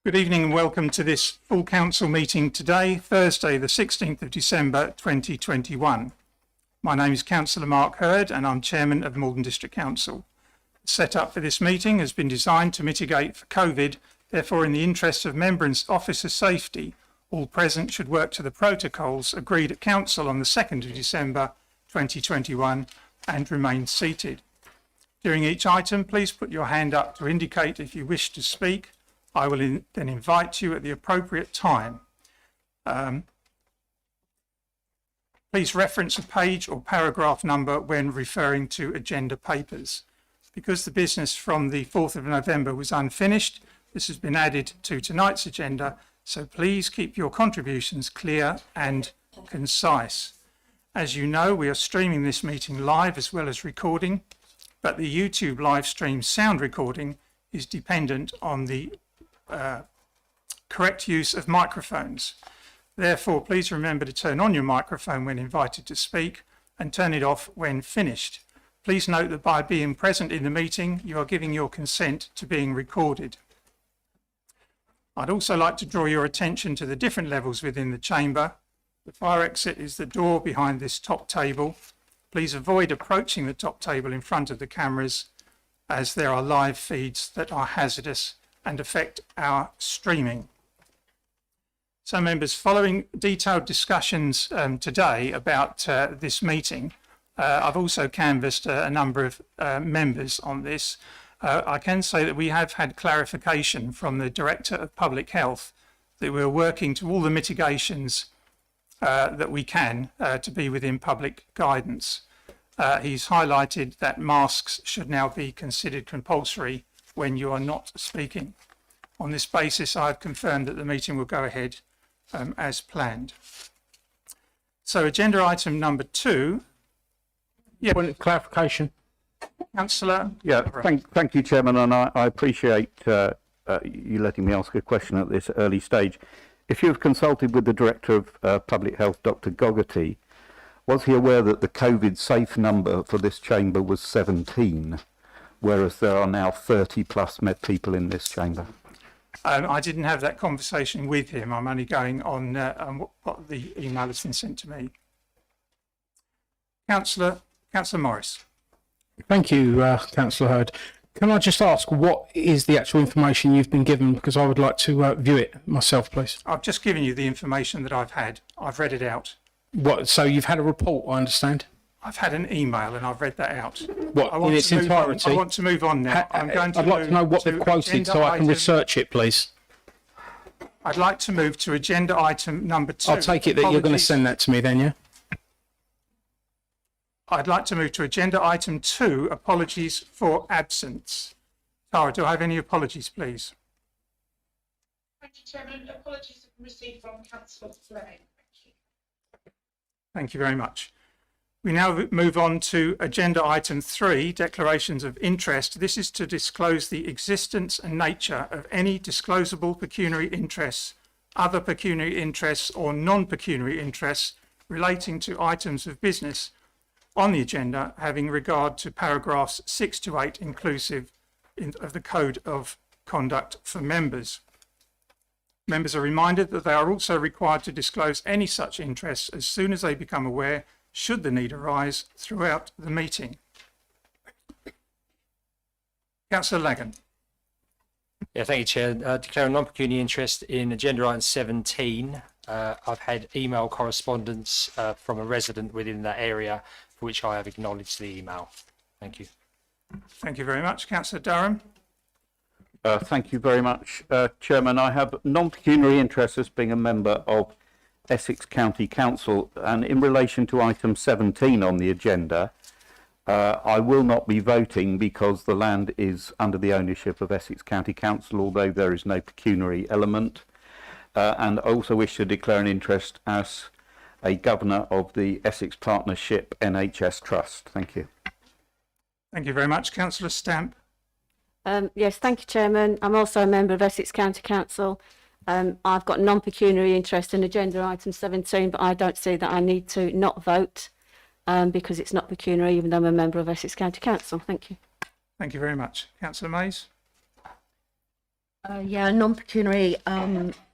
Good evening and welcome to this full council meeting today, Thursday the 16th of December 2021. My name is Councillor Mark Hurd and I'm Chairman of Malden District Council. The setup for this meeting has been designed to mitigate for COVID, therefore in the interests of member and officer safety, all present should work to the protocols agreed at Council on the 2nd of December 2021 and remain seated. During each item, please put your hand up to indicate if you wish to speak. I will then invite you at the appropriate time. Please reference a page or paragraph number when referring to agenda papers. Because the business from the 4th of November was unfinished, this has been added to tonight's agenda, so please keep your contributions clear and concise. As you know, we are streaming this meeting live as well as recording, but the YouTube live stream sound recording is dependent on the correct use of microphones. Therefore, please remember to turn on your microphone when invited to speak and turn it off when finished. Please note that by being present in the meeting, you are giving your consent to being recorded. I'd also like to draw your attention to the different levels within the chamber. The fire exit is the door behind this top table. Please avoid approaching the top table in front of the cameras as there are live feeds that are hazardous and affect our streaming. So members, following detailed discussions today about this meeting, I've also canvassed a number of members on this. I can say that we have had clarification from the Director of Public Health that we're working to all the mitigations that we can to be within public guidance. He's highlighted that masks should now be considered compulsory when you are not speaking. On this basis, I've confirmed that the meeting will go ahead as planned. So agenda item number 2. Yeah. Point of clarification. Councillor. Yeah, thank you, Chairman, and I appreciate you letting me ask a question at this early stage. If you've consulted with the Director of Public Health, Dr. Gogarty, was he aware that the COVID safe number for this chamber was 17, whereas there are now 30 plus people in this chamber? I didn't have that conversation with him. I'm only going on what the email has been sent to me. Councillor Morris. Thank you, Councillor Hurd. Can I just ask, what is the actual information you've been given? Because I would like to view it myself, please. I've just given you the information that I've had. I've read it out. What? So you've had a report, I understand? I've had an email and I've read that out. What, in its entirety? I want to move on now. I'd like to know what they've quoted so I can research it, please. I'd like to move to agenda item number 2. I'll take it that you're going to send that to me then, yeah? I'd like to move to agenda item 2, apologies for absence. Tara, do I have any apologies, please? Thank you, Chairman. Apologies have been received from Councillor Fleming. Thank you. Thank you very much. We now move on to agenda item 3, declarations of interest. This is to disclose the existence and nature of any disclosable pecuniary interests, other pecuniary interests or non-pecuniary interests relating to items of business on the agenda, having regard to paragraphs 6 to 8 inclusive of the Code of Conduct for members. Members are reminded that they are also required to disclose any such interests as soon as they become aware, should the need arise, throughout the meeting. Councillor Lagan. Yeah, thank you, Chair. Declaring non-pecuniary interest in agenda item 17. I've had email correspondence from a resident within that area, for which I have acknowledged the email. Thank you. Thank you very much. Councillor Durham. Thank you very much, Chairman. I have non-pecuniary interest as being a member of Essex County Council, and in relation to item 17 on the agenda, I will not be voting because the land is under the ownership of Essex County Council, although there is no pecuniary element, and I also wish to declare an interest as a governor of the Essex Partnership NHS Trust. Thank you. Thank you very much. Councillor Stamp. Yes, thank you, Chairman. I'm also a member of Essex County Council. I've got non-pecuniary interest in agenda item 17, but I don't see that I need to not vote because it's not pecuniary, even though I'm a member of Essex County Council. Thank you. Thank you very much. Councillor Mays. Yeah, non-pecuniary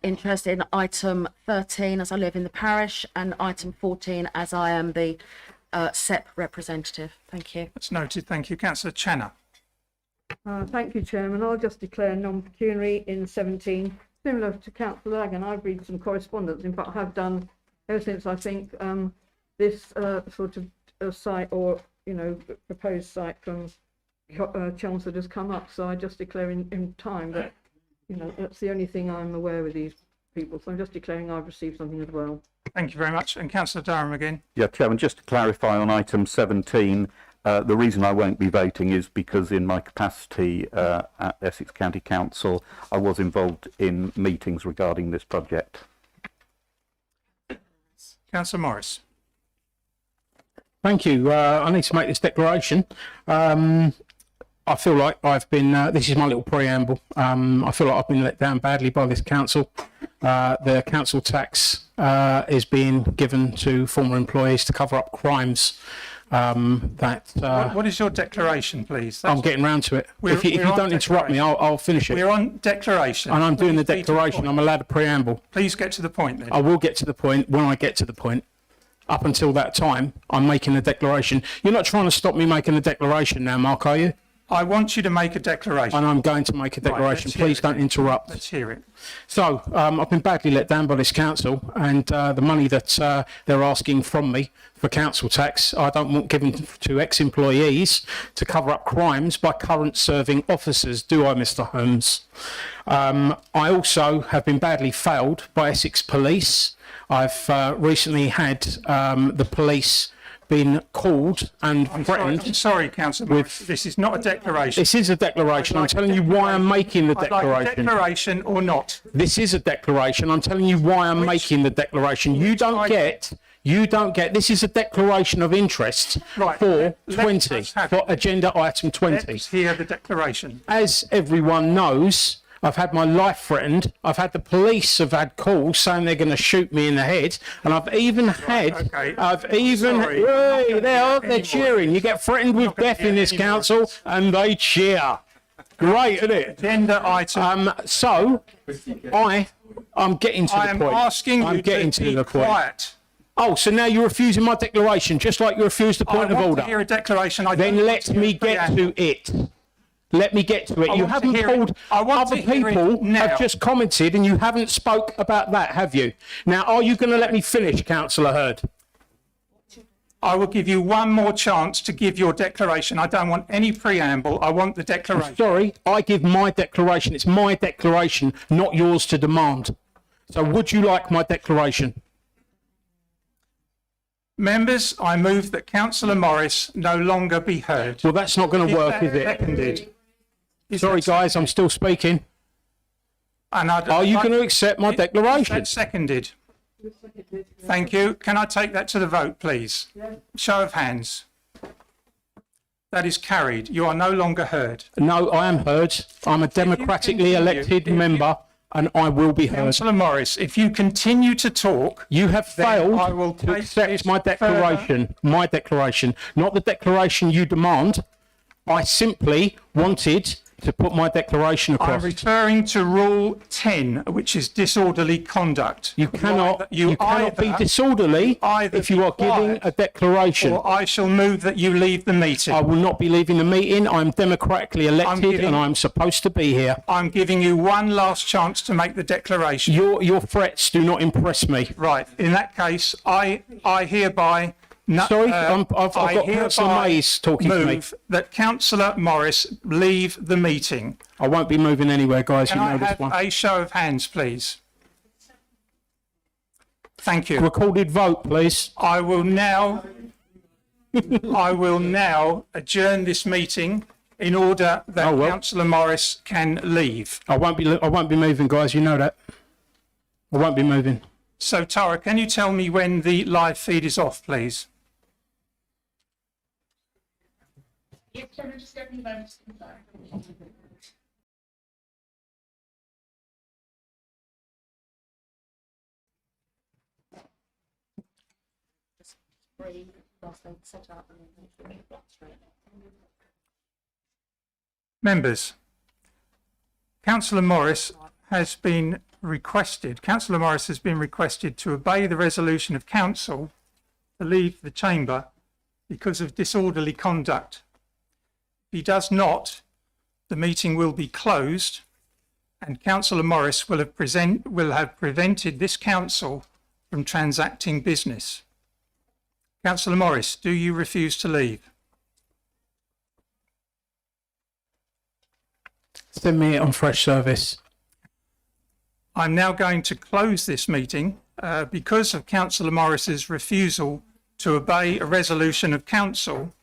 interest in item 13 as I live in the parish, and item 14 as I am the SEP representative. Thank you. That's noted. Thank you. Councillor Channer. Thank you, Chairman. I'll just declare non-pecuniary in 17. Similar to Councillor Lagan, I've read some correspondence. In fact, I have done ever since I think this sort of site or, proposed site from Chelmsford has come up. So I just declare in time that, that's the only thing I'm aware with these people. So I'm just declaring I've received something as well. Thank you very much. And Councillor Durham again. Yeah, Chairman, just to clarify on item 17, the reason I won't be voting is because in my capacity at Essex County Council, I was involved in meetings regarding this project. Councillor Morris. Thank you. I need to make this declaration. I feel like I've been, this is my little preamble. I feel like I've been let down badly by this council. The council tax is being given to former employees to cover up crimes. What is your declaration, please? I'm getting round to it. If you we're on don't interrupt me, I'll finish it. We're on declaration. And I'm doing the Please be to declaration. point. I'm allowed a preamble. Please get to the point then. I will get to the point when I get to the point. Up until that time, I'm making a declaration. You're not trying to stop me making a declaration now, Mark, are you? I want you to make a declaration. And I'm going to make a declaration. let's hear Please it don't then. interrupt. Let's hear it. So, I've been badly let down by this council, and the money that they're asking from me for council tax, I don't want given to ex-employees to cover up crimes by current serving officers, do I, Mr. Holmes? I also have been badly failed by Essex Police. I've recently had the police been called and threatened. I'm sorry, Councillor Morris. This is not a declaration. This is a declaration. I'm telling you why I'm making the I'd like a declaration. declaration or not. This is a declaration. I'm telling you why I'm making the declaration. You don't get. This is a declaration of interest Right, for let's 20, have for it. agenda item 20. Let's hear the declaration. As everyone knows, I've had my life threatened. I've had the police have had calls saying they're going to shoot me in the head, and I've even had. okay. Sorry. Hey, they're cheering. You get threatened with death in this council, and they cheer. Great, isn't it? Agenda item. So I'm getting to I the am point. asking I'm you getting to to be the point. quiet. Oh, so now you're refusing my declaration, just like you refused the point I of want order. to hear a declaration. Then let me get to it. Let me get to it. You want to haven't hear it. told I want other to hear it people now. have just commented, and you haven't spoke about that, have you? Now, are you going to let me finish, Councillor Hurd? I will give you one more chance to give your declaration. I don't want any preamble. I want the declaration. Sorry, I give my declaration. It's my declaration, not yours to demand. So would you like my declaration? Members, I move that Councillor Morris no longer be heard. Well, that's not going to work, that is it? seconded? Sorry, guys, I'm still speaking. And Are you going to accept my declaration? That's seconded. Thank you. Can I take that to the vote, please? Show of hands. That is carried. You are no longer heard. No, I am heard. I'm a democratically elected member, and I will be heard. Councillor Morris, if you continue to talk, You have then failed I will to take accept this my declaration. My declaration, not the declaration you demand. I simply wanted to put my declaration I'm across. referring to Rule 10, which is disorderly conduct. You cannot be either disorderly either if you are be giving quiet a declaration. or I shall move that you leave the meeting. I will not be leaving the meeting. I'm democratically elected, giving- and I'm supposed to be here. I'm giving you one last chance to make the declaration. Your threats do not impress me. Right. In that case, I hereby... Sorry, I've got Councillor Mays talking to me. move that Councillor Morris leave the meeting. I won't be moving anywhere, guys. Can You I know this have one. a show of hands, please? Thank you. Recorded vote, please. I will now adjourn this meeting in order that Oh, well. Councillor Morris can leave. I won't be moving, guys. You know that. I won't be moving. So, Tara, can you tell me when the live feed is off, please? Yes, Chairman, just give me a moment to confirm. Members, Councillor Morris has been requested to obey the resolution of council to leave the chamber because of disorderly conduct. If he does not, the meeting will be closed and Councillor Morris will have prevented this council from transacting business. Councillor Morris, do you refuse to leave? Send me on fresh service. I'm now going to close this meeting because of Councillor Morris's refusal to obey a resolution of council,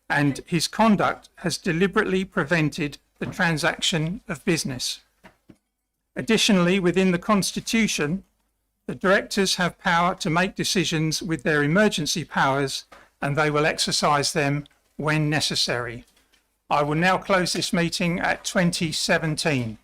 and his conduct has deliberately prevented the transaction of business. Additionally, within the Constitution, the directors have power to make decisions with their emergency powers, and they will exercise them when necessary. I will now close this meeting at 20:17.